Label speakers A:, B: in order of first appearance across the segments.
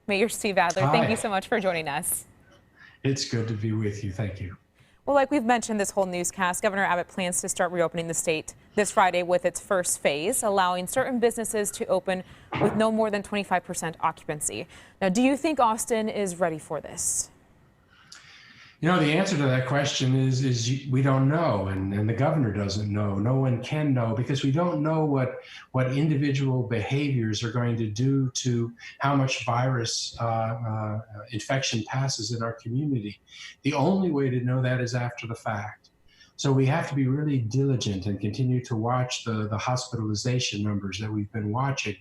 A: Mayor Steve Adler, thank you
B: Hi,
A: so much for joining us.
B: it's good to be with you. Thank you.
A: Well, like we've mentioned this whole newscast, Governor Abbott plans to start reopening the state this Friday with its first phase, allowing certain businesses to open with no more than 25% occupancy. Now, do you think Austin is ready for this?
B: You know, the answer to that question is we don't know, and the governor doesn't know. No one can know because we don't know what individual behaviors are going to do to how much virus infection passes in our community. The only way to know that is after the fact. So we have to be really diligent and continue to watch the hospitalization numbers that we've been watching,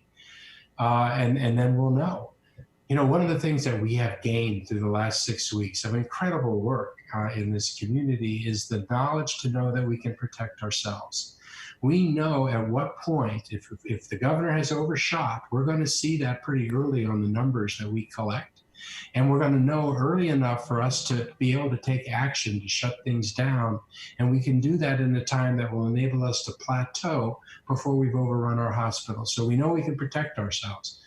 B: and then we'll know. You know, one of the things that we have gained through the last 6 weeks of incredible work in this community is the knowledge to know that we can protect ourselves. We know at what point, if the governor has overshot, we're going to see that pretty early on the numbers that we collect. And we're going to know early enough for us to be able to take action to shut things down. And we can do that in a time that will enable us to plateau before we've overrun our hospitals. So we know we can protect ourselves.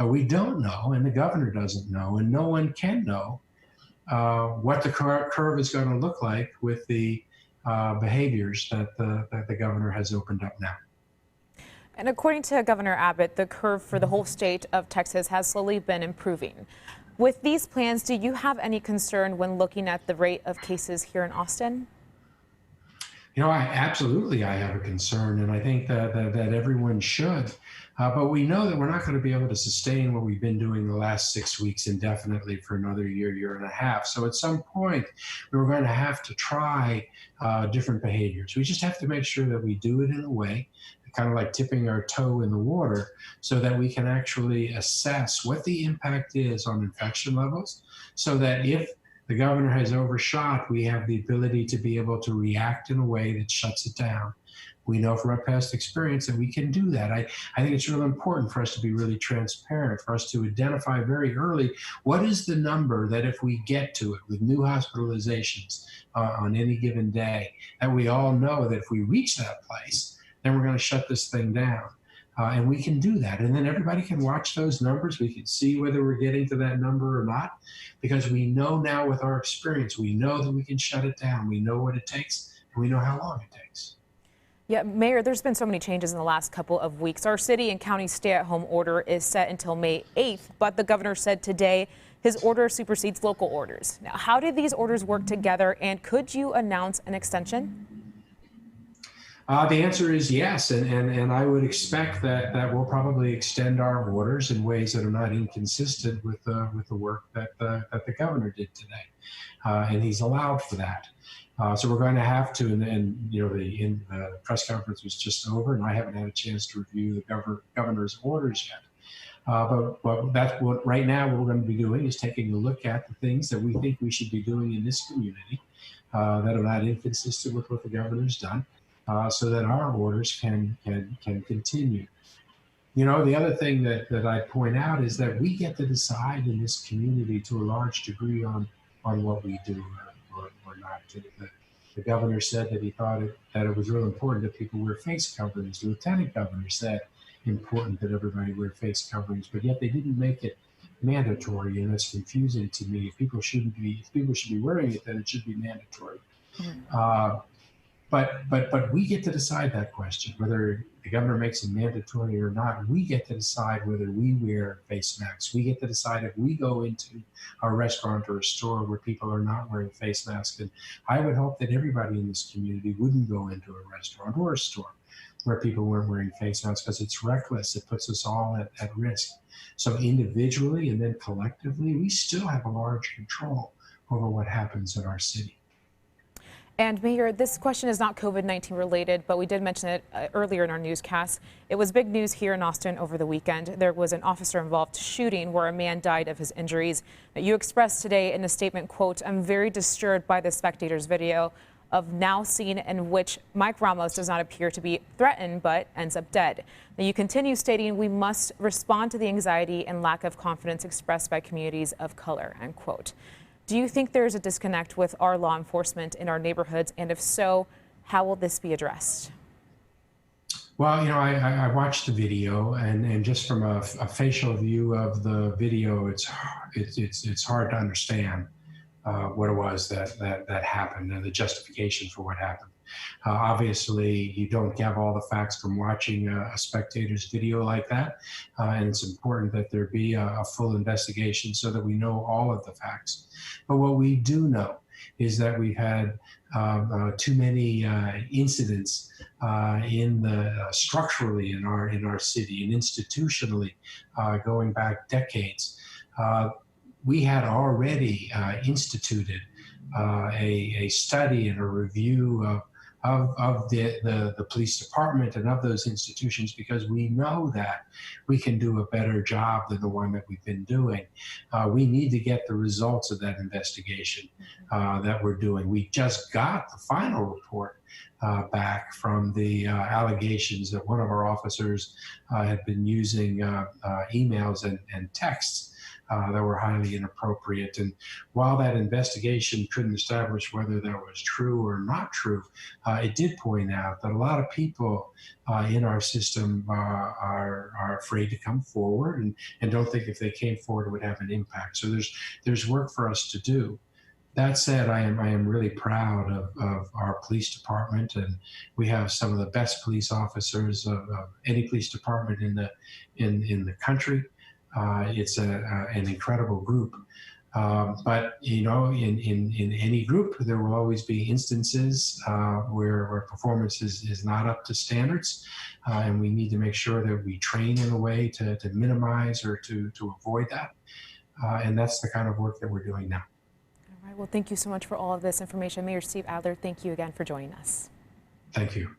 B: We don't know, and the governor doesn't know, and no one can know what the curve is going to look like with the behaviors that the governor has opened up now.
A: And according to Governor Abbott, the curve for the whole state of Texas has slowly been improving. With these plans, do you have any concern when looking at the rate of cases here in Austin?
B: You know, I have a concern, and I think that everyone should. But we know that we're not going to be able to sustain what we've been doing the last 6 weeks indefinitely for another year and a half. So at some point, we're going to have to try different behaviors. We just have to make sure that we do it in a way, kind of like tipping our toe in the water, so that we can actually assess what the impact is on infection levels, so that if the governor has overshot, we have the ability to be able to react in a way that shuts it down. We know from our past experience that we can do that. I think it's really important for us to be really transparent, for us to identify very early what is the number that if we get to it with new hospitalizations on any given day, that we all know that if we reach that place, then we're going to shut this thing down. And we can do that. And then everybody can watch those numbers. We can see whether we're getting to that number or not, because we know now with our experience, we know that we can shut it down. We know what it takes, and we know how long it takes.
A: Yeah, Mayor, there's been so many changes in the last couple of weeks. Our city and county stay-at-home order is set until May 8th, but the governor said today his order supersedes local orders. Now, how did these orders work together, and could you announce an extension?
B: The answer is yes, and I would expect that we'll probably extend our orders in ways that are not inconsistent with the work that the governor did today, and he's allowed for that. So we're going to have to, and you know, the press conference was just over, and I haven't had a chance to review the governor's orders yet. But that's what right now what we're going to be doing is taking a look at the things that we think we should be doing in this community that are not inconsistent with what the governor's done. So that our orders can continue. You know, the other thing that I point out is that we get to decide in this community to a large degree on what we do or not do. The governor said that he thought that it was real important that people wear face coverings. The lieutenant governor said important that everybody wear face coverings, but yet they didn't make it mandatory, and it's confusing to me. If people should be wearing it, then it should be mandatory. Mm-hmm. But we get to decide that question, whether the governor makes it mandatory or not. We get to decide whether we wear face masks. We get to decide if we go into a restaurant or a store where people are not wearing face masks. And I would hope that everybody in this community wouldn't go into a restaurant or a store where people weren't wearing face masks, because it's reckless. It puts us all at risk. So individually and then collectively, we still have a large control over what happens in our city.
A: And Mayor, this question is not COVID-19 related, but we did mention it earlier in our newscast. It was big news here in Austin over the weekend. There was an officer-involved shooting where a man died of his injuries. You expressed today in a statement, quote, "I'm very disturbed by the spectator's video of now seen in which Mike Ramos does not appear to be threatened but ends up dead." Now, you continue stating, "We must respond to the anxiety and lack of confidence expressed by communities of color," end quote. Do you think there is a disconnect with our law enforcement in our neighborhoods? And if so, how will this be addressed?
B: Well, I watched the video, and just from a facial view of the video, it's hard to understand what it was that happened and the justification for what happened. Obviously, you don't have all the facts from watching a spectator's video like that, and it's important that there be a full investigation so that we know all of the facts. But what we do know is that we've had too many incidents structurally in our city and institutionally going back decades. We had already instituted a study and a review of the police department and of those institutions, because we know that we can do a better job than the one that we've been doing. We need to get the results of that investigation that we're doing. We just got the final report back from the allegations that one of our officers had been using emails and texts that were highly inappropriate. And while that investigation couldn't establish whether that was true or not true, it did point out that a lot of people in our system are afraid to come forward and don't think if they came forward it would have an impact. So there's work for us to do. That said, I am really proud of our police department, and we have some of the best police officers of any police department in the country. It's an incredible group. But in any group, there will always be instances where performance is not up to standards, and we need to make sure that we train in a way to minimize or to avoid that. And that's the kind of work that we're doing now.
A: All right. Well, thank you so much for all of this information. Mayor Steve Adler, thank you again for joining us.
B: Thank you.